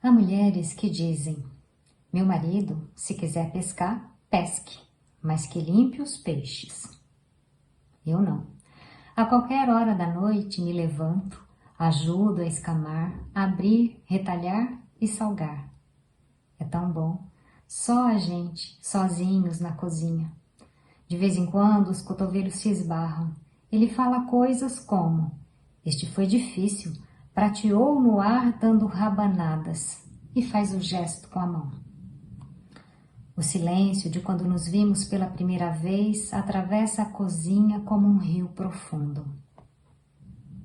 Há mulheres que dizem: meu marido, se quiser pescar, pesque, mas que limpe os peixes. Eu não. A qualquer hora da noite me levanto, ajudo a escamar, abrir, retalhar e salgar. É tão bom, só a gente, sozinhos na cozinha. De vez em quando os cotovelos se esbarram. Ele fala coisas como: este foi difícil, prateou no ar dando rabanadas, e faz o gesto com a mão. O silêncio de quando nos vimos pela primeira vez atravessa a cozinha como um rio profundo.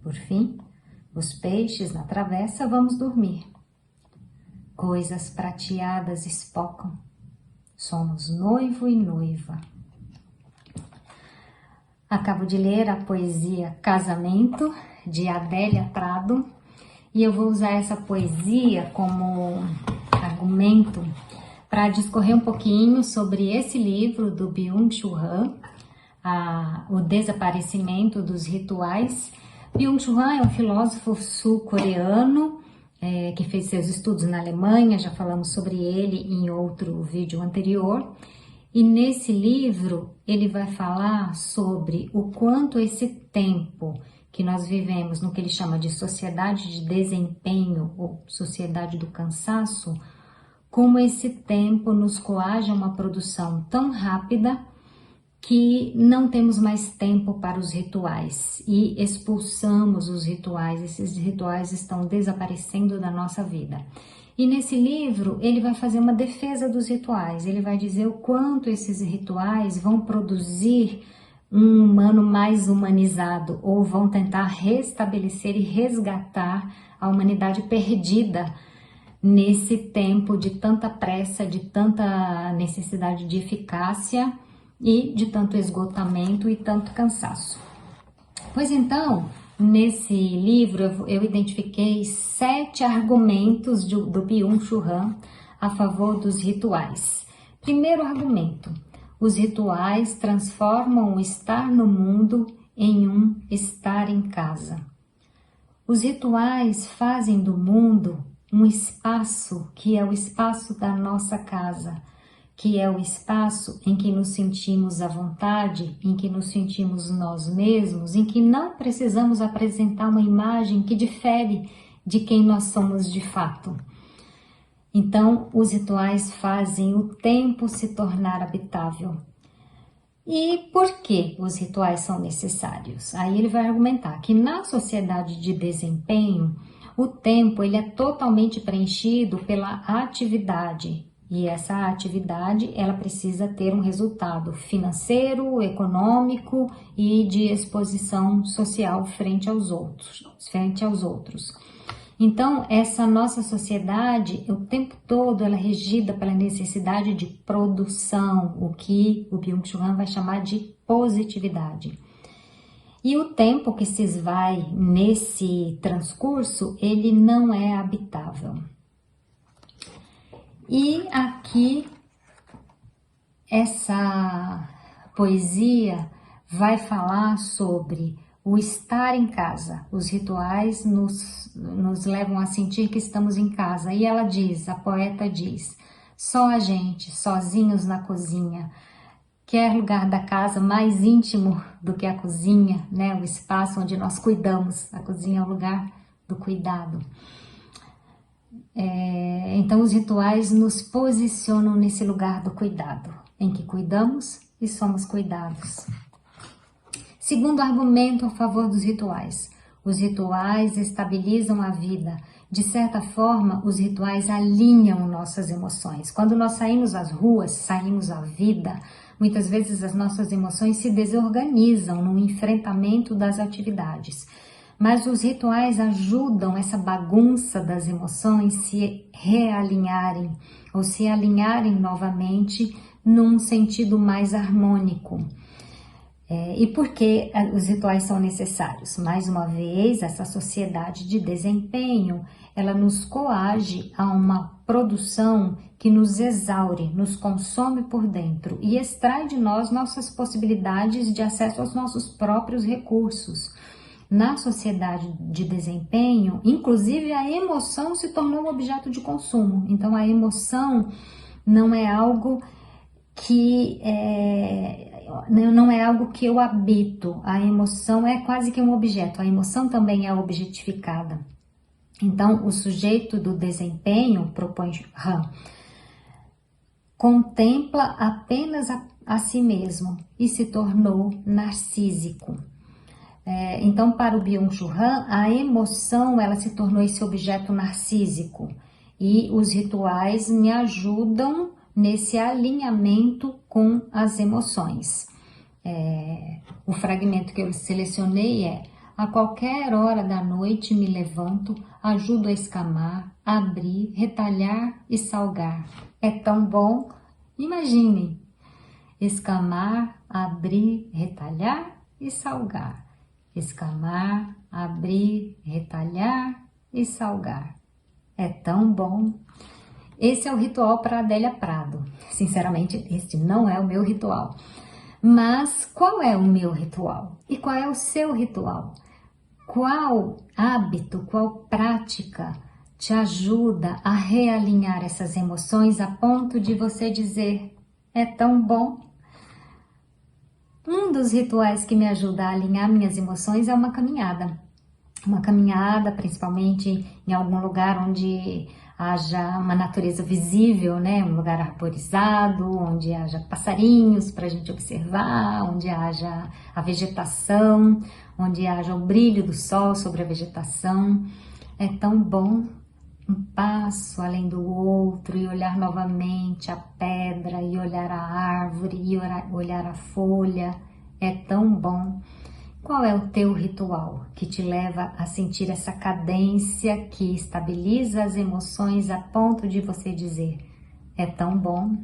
Por fim, os peixes na travessa, vamos dormir. Coisas prateadas espocam. Somos noivo e noiva. Acabo de ler a poesia Casamento, de Adélia Prado, e eu vou usar essa poesia como argumento para discorrer um pouquinho sobre esse livro do Byung-Chul Han, O Desaparecimento dos Rituais. Byung-Chul Han é um filósofo sul-coreano que fez seus estudos na Alemanha, já falamos sobre ele em outro vídeo anterior. E nesse livro ele vai falar sobre o quanto esse tempo que nós vivemos no que ele chama de sociedade de desempenho ou sociedade do cansaço, como esse tempo nos coage a uma produção tão rápida que não temos mais tempo para os rituais e expulsamos os rituais, esses rituais estão desaparecendo da nossa vida. E nesse livro ele vai fazer uma defesa dos rituais, ele vai dizer o quanto esses rituais vão produzir um humano mais humanizado ou vão tentar restabelecer e resgatar a humanidade perdida nesse tempo de tanta pressa, de tanta necessidade de eficácia e de tanto esgotamento e tanto cansaço. Pois então, nesse livro eu identifiquei 7 argumentos do Byung-Chul Han a favor dos rituais. Primeiro argumento: os rituais transformam o estar no mundo em um estar em casa. Os rituais fazem do mundo um espaço que é o espaço da nossa casa, que é o espaço em que nos sentimos à vontade, em que nos sentimos nós mesmos, em que não precisamos apresentar uma imagem que difere de quem nós somos de fato. Então, os rituais fazem o tempo se tornar habitável. E por que os rituais são necessários? Aí ele vai argumentar que na sociedade de desempenho, o tempo ele é totalmente preenchido pela atividade. E essa atividade, ela precisa ter um resultado financeiro, econômico e de exposição social frente aos outros. Então, essa nossa sociedade, o tempo todo, ela é regida pela necessidade de produção, o que o Byung-Chul Han vai chamar de positividade. E o tempo que se esvai nesse transcurso, ele não é habitável. E aqui, essa poesia vai falar sobre o estar em casa. Os rituais nos levam a sentir que estamos em casa. E ela diz, a poeta diz: só a gente, sozinhos na cozinha. Quer lugar da casa mais íntimo do que a cozinha, né? O espaço onde nós cuidamos. A cozinha é o lugar do cuidado. Então os rituais nos posicionam nesse lugar do cuidado, em que cuidamos e somos cuidados. Segundo argumento a favor dos rituais: os rituais estabilizam a vida. De certa forma, os rituais alinham nossas emoções. Quando nós saímos às ruas, saímos à vida, muitas vezes as nossas emoções se desorganizam no enfrentamento das atividades. Mas os rituais ajudam essa bagunça das emoções se realinharem ou se alinharem novamente num sentido mais harmônico. E por que os rituais são necessários? Mais uma vez, essa sociedade de desempenho, ela nos coage a uma produção que nos exaure, nos consome por dentro e extrai de nós nossas possibilidades de acesso aos nossos próprios recursos. na sociedade de desempenho, inclusive a emoção se tornou um objeto de consumo. Então a emoção não é algo que não é algo que eu habito. A emoção é quase que um objeto. A emoção também é objetificada. Então o sujeito do desempenho, propõe Han, contempla apenas a si mesmo e se tornou narcísico. Então, para o Byung-Chul Han, a emoção ela se tornou esse objeto narcísico e os rituais me ajudam nesse alinhamento com as emoções. O fragmento que eu selecionei é: a qualquer hora da noite me levanto, ajudo a escamar, abrir, retalhar e salgar. É tão bom? Imagine! Escamar, abrir, retalhar e salgar. Escamar, abrir, retalhar e salgar. É tão bom! Esse é o ritual para Adélia Prado. Sinceramente, este não é o meu ritual. Mas qual é o meu ritual? E qual é o seu ritual? Qual hábito, qual prática te ajuda a realinhar essas emoções a ponto de você dizer: é tão bom? Um dos rituais que me ajuda a alinhar minhas emoções é uma caminhada. Uma caminhada, principalmente em algum lugar onde haja uma natureza visível, né? Um lugar arborizado, onde haja passarinhos para a gente observar, onde haja a vegetação, onde haja o brilho do sol sobre a vegetação. É tão bom um passo além do outro e olhar novamente a pedra e olhar a árvore e olhar a folha. É tão bom. Qual é o teu ritual que te leva a sentir essa cadência que estabiliza as emoções a ponto de você dizer: é tão bom?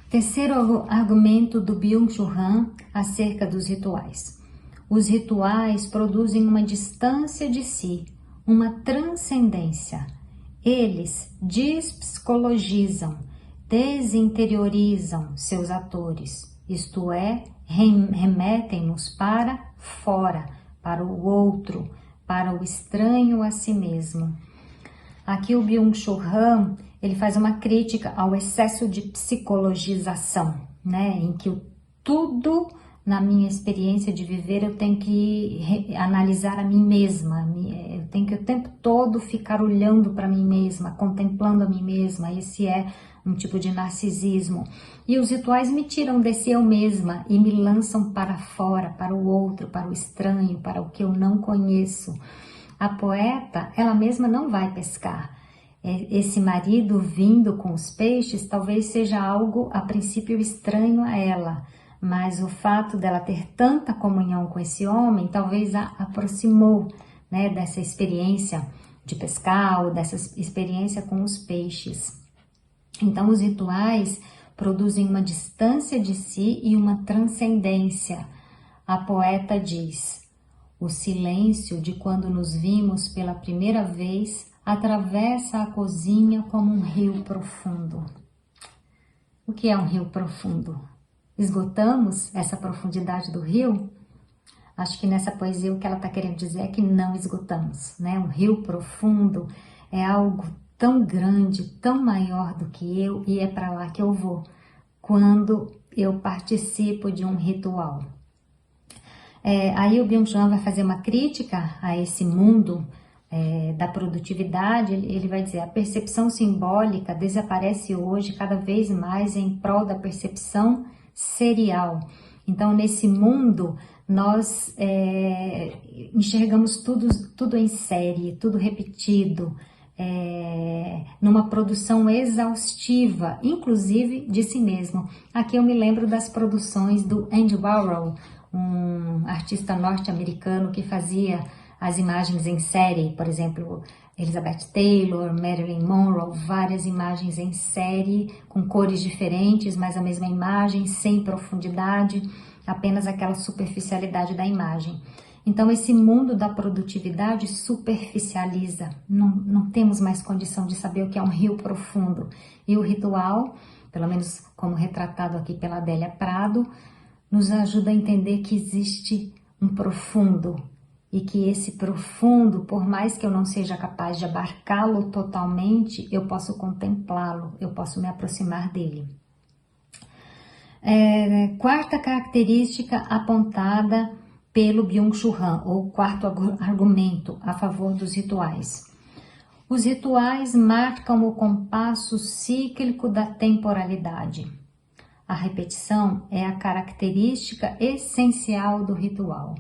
Terceiro argumento do Byung-Chul Han acerca dos rituais. Os rituais produzem uma distância de si, uma transcendência. Eles despsicologizam, desinteriorizam seus atores, isto é, remetem-nos para fora, para o outro, para o estranho a si mesmo. Aqui o Byung-Chul Han, ele faz uma crítica ao excesso de psicologização, né? Em que tudo na minha experiência de viver eu tenho que analisar a mim mesma, eu tenho que o tempo todo ficar olhando para mim mesma, contemplando a mim mesma. Esse é um tipo de narcisismo. E os rituais me tiram desse eu mesma e me lançam para fora, para o outro, para o estranho, para o que eu não conheço. A poeta, ela mesma não vai pescar. Esse marido vindo com os peixes talvez seja algo a princípio estranho a ela, mas o fato dela ter tanta comunhão com esse homem talvez a aproximou, né, dessa experiência de pescar ou dessa experiência com os peixes. Então os rituais produzem uma distância de si e uma transcendência. A poeta diz: o silêncio de quando nos vimos pela primeira vez atravessa a cozinha como um rio profundo. O que é um rio profundo? Esgotamos essa profundidade do rio? Acho que nessa poesia o que ela está querendo dizer é que não esgotamos, né? Um rio profundo é algo tão grande, tão maior do que eu, e é para lá que eu vou quando eu participo de um ritual. Aí o Byung-Chul Han vai fazer uma crítica a esse mundo da produtividade. Ele vai dizer: a percepção simbólica desaparece hoje cada vez mais em prol da percepção serial. Então, nesse mundo, nós enxergamos tudo em série, tudo repetido, numa produção exaustiva, inclusive de si mesmo. Aqui eu me lembro das produções do Andy Warhol, um artista norte-americano que fazia as imagens em série, por exemplo, Elizabeth Taylor, Marilyn Monroe, várias imagens em série, com cores diferentes, mas a mesma imagem, sem profundidade, apenas aquela superficialidade da imagem. Então esse mundo da produtividade superficializa, não temos mais condição de saber o que é um rio profundo. E o ritual, pelo menos como retratado aqui pela Adélia Prado, nos ajuda a entender que existe um profundo, e que esse profundo, por mais que eu não seja capaz de abarcá-lo totalmente, eu posso contemplá-lo, eu posso me aproximar dele. Quarta característica apontada pelo Byung-Chul Han, ou quarto argumento a favor dos rituais. Os rituais marcam o compasso cíclico da temporalidade. A repetição é a característica essencial do ritual.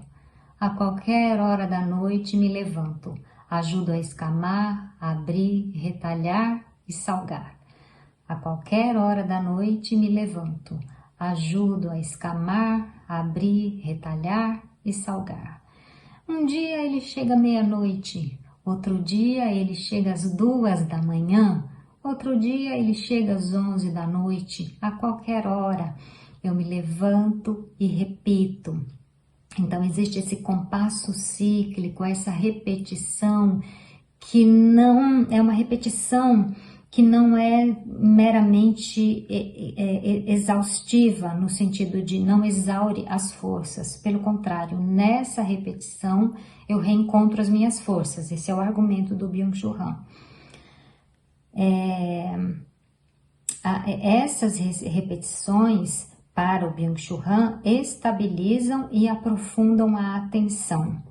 A qualquer hora da noite me levanto, ajudo a escamar, abrir, retalhar e salgar. A qualquer hora da noite me levanto, ajudo a escamar, abrir, retalhar e salgar. Um dia ele chega meia-noite, outro dia ele chega às 2 da manhã, outro dia ele chega às 11 da noite, a qualquer hora. Eu me levanto e repito. Então existe esse compasso cíclico, essa repetição que não é uma repetição que não é meramente exaustiva, no sentido de não exaure as forças. Pelo contrário, nessa repetição eu reencontro as minhas forças. Esse é o argumento do Byung-Chul Han. Essas repetições, para o Byung-Chul Han, estabilizam e aprofundam a atenção.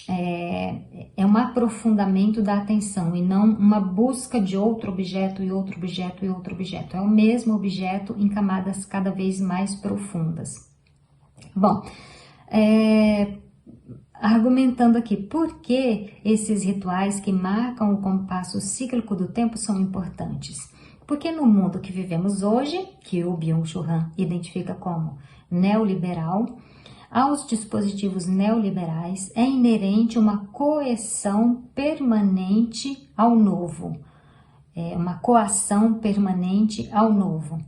É um aprofundamento da atenção e não uma busca de outro objeto e outro objeto e outro objeto. É o mesmo objeto em camadas cada vez mais profundas. Bom, argumentando aqui, por que esses rituais que marcam o compasso cíclico do tempo são importantes? Porque no mundo que vivemos hoje, que o Byung-Chul Han identifica como neoliberal, aos dispositivos neoliberais é inerente uma coerção permanente ao novo, uma coação permanente ao novo.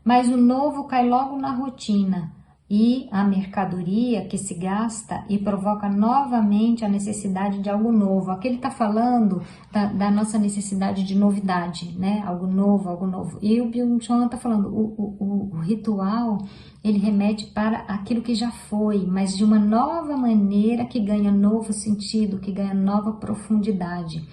Mas o novo cai logo na rotina e a mercadoria que se gasta e provoca novamente a necessidade de algo novo. Aqui ele está falando da nossa necessidade de novidade, né? Algo novo, algo novo. E o Byung-Chul Han está falando, o ritual, ele remete para aquilo que já foi, mas de uma nova maneira que ganha novo sentido, que ganha nova profundidade.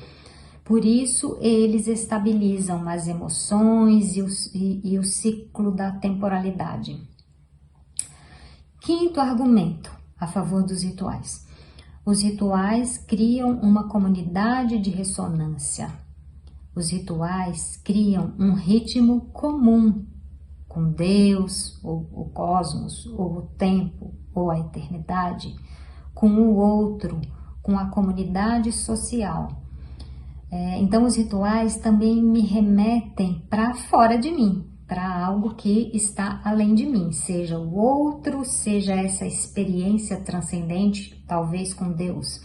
Por isso, eles estabilizam as emoções e o ciclo da temporalidade. Quinto argumento a favor dos rituais. Os rituais criam uma comunidade de ressonância. Os rituais criam um ritmo comum com Deus, ou o cosmos, ou o tempo, ou a eternidade, com o outro, com a comunidade social. Então, os rituais também me remetem para fora de mim, para algo que está além de mim, seja o outro, seja essa experiência transcendente, talvez com Deus.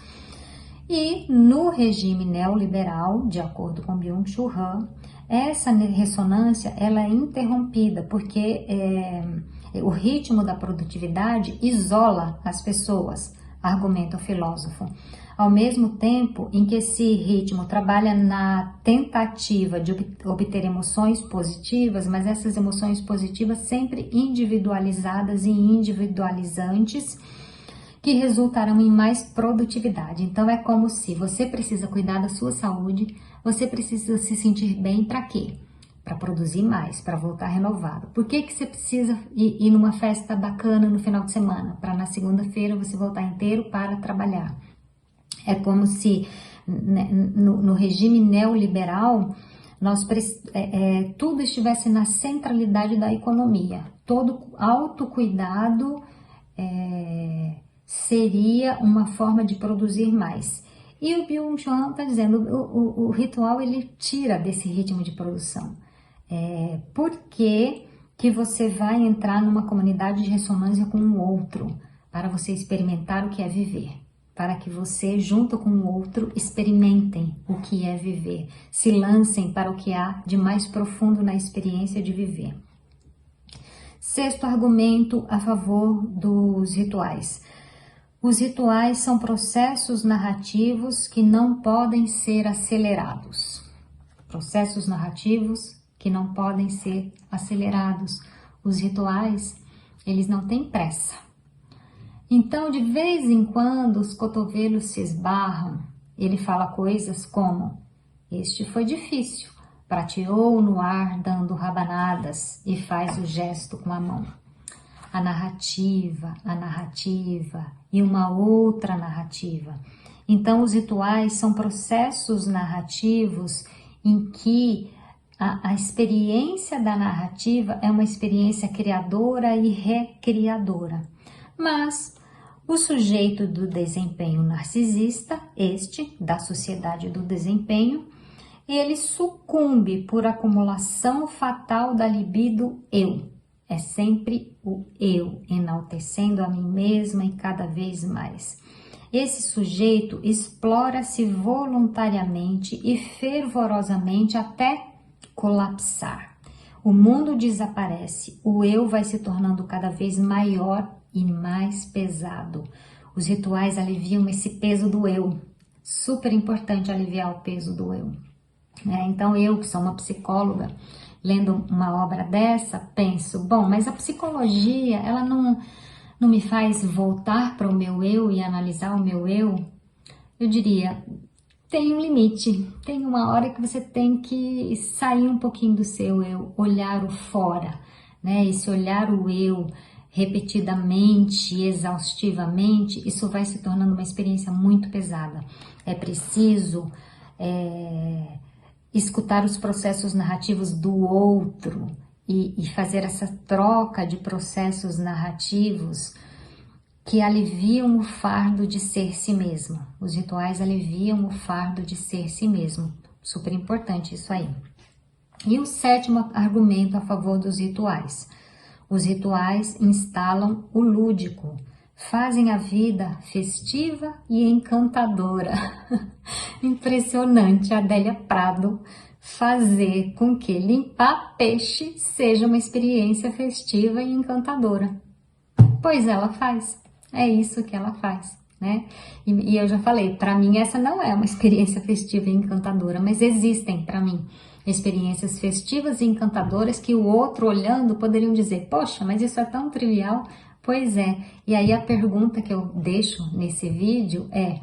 E no regime neoliberal, de acordo com Byung-Chul Han, essa ressonância ela é interrompida, porque o ritmo da produtividade isola as pessoas, argumenta o filósofo. Ao mesmo tempo em que esse ritmo trabalha na tentativa de obter emoções positivas, mas essas emoções positivas sempre individualizadas e individualizantes, que resultarão em mais produtividade. Então é como se você precisa cuidar da sua saúde, você precisa se sentir bem para quê? Para produzir mais, para voltar renovado. Por que você precisa ir numa festa bacana no final de semana? Para na segunda-feira você voltar inteiro para trabalhar. É como se no regime neoliberal tudo estivesse na centralidade da economia. Todo autocuidado seria uma forma de produzir mais. E o Byung-Chul Han está dizendo, o ritual ele tira desse ritmo de produção. Por que você vai entrar numa comunidade de ressonância com o outro? Para você experimentar o que é viver. Para que você, junto com o outro, experimentem o que é viver. Se lancem para o que há de mais profundo na experiência de viver. Sexto argumento a favor dos rituais. Os rituais são processos narrativos que não podem ser acelerados. Processos narrativos que não podem ser acelerados. Os rituais, eles não têm pressa. Então, de vez em quando, os cotovelos se esbarram. Ele fala coisas como: este foi difícil. Prateou no ar dando rabanadas e faz o gesto com a mão. A narrativa e uma outra narrativa. Então, os rituais são processos narrativos em que a experiência da narrativa é uma experiência criadora e recriadora. Mas o sujeito do desempenho narcisista, este da sociedade do desempenho, ele sucumbe por acumulação fatal da libido eu. É sempre o eu, enaltecendo a mim mesma e cada vez mais. Esse sujeito explora-se voluntariamente e fervorosamente até colapsar. O mundo desaparece, o eu vai se tornando cada vez maior e mais pesado. Os rituais aliviam esse peso do eu. Super importante aliviar o peso do eu. Então eu, que sou uma psicóloga, lendo uma obra dessa, penso, bom, mas a psicologia, ela não me faz voltar para o meu eu e analisar o meu eu? Eu diria, tem um limite, tem uma hora que você tem que sair um pouquinho do seu eu, olhar o fora, né? Esse olhar o eu repetidamente, exaustivamente, isso vai se tornando uma experiência muito pesada. É preciso escutar os processos narrativos do outro e fazer essa troca de processos narrativos que aliviam o fardo de ser si mesmo. Os rituais aliviam o fardo de ser si mesmo. Super importante isso aí. E o sétimo argumento a favor dos rituais. Os rituais instalam o lúdico, fazem a vida festiva e encantadora. Impressionante, Adélia Prado fazer com que limpar peixe seja uma experiência festiva e encantadora. Pois ela faz, é isso que ela faz, né? E eu já falei, para mim essa não é uma experiência festiva e encantadora, mas existem para mim experiências festivas e encantadoras que o outro olhando poderiam dizer, poxa, mas isso é tão trivial. Pois é, e aí a pergunta que eu deixo nesse vídeo é: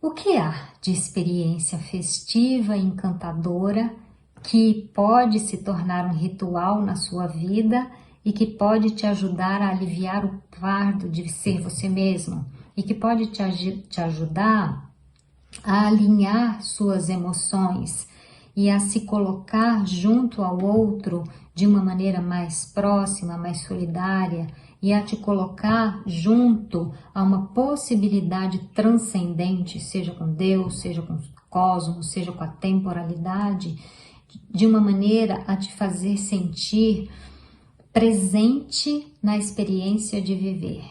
o que há de experiência festiva e encantadora que pode se tornar um ritual na sua vida e que pode te ajudar a aliviar o fardo de ser você mesmo e que pode te ajudar a alinhar suas emoções e a se colocar junto ao outro de uma maneira mais próxima, mais solidária, e a te colocar junto a uma possibilidade transcendente, seja com Deus, seja com o cosmos, seja com a temporalidade, de uma maneira a te fazer sentir presente na experiência de viver.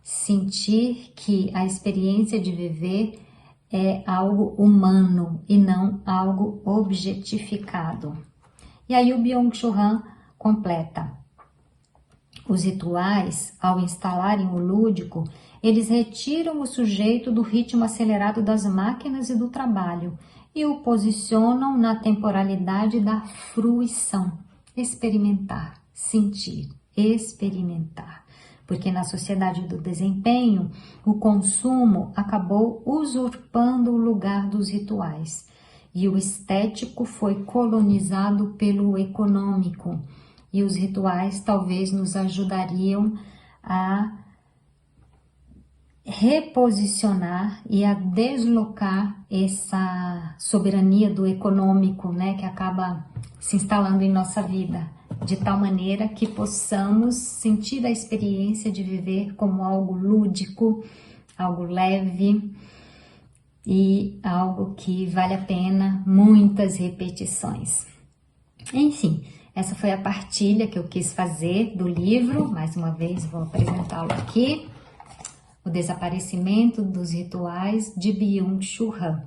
Sentir que a experiência de viver é algo humano e não algo objetificado. E aí o Byung-Chul Han completa: os rituais, ao instalarem o lúdico, eles retiram o sujeito do ritmo acelerado das máquinas e do trabalho e o posicionam na temporalidade da fruição. Experimentar, sentir, experimentar. Porque na sociedade do desempenho, o consumo acabou usurpando o lugar dos rituais e o estético foi colonizado pelo econômico, e os rituais talvez nos ajudariam a reposicionar e a deslocar essa soberania do econômico, né, que acaba se instalando em nossa vida, de tal maneira que possamos sentir a experiência de viver como algo lúdico, algo leve e algo que vale a pena muitas repetições. Enfim, essa foi a partilha que eu quis fazer do livro. Mais uma vez vou apresentá-lo aqui: O Desaparecimento dos Rituais, de Byung-Chul Han.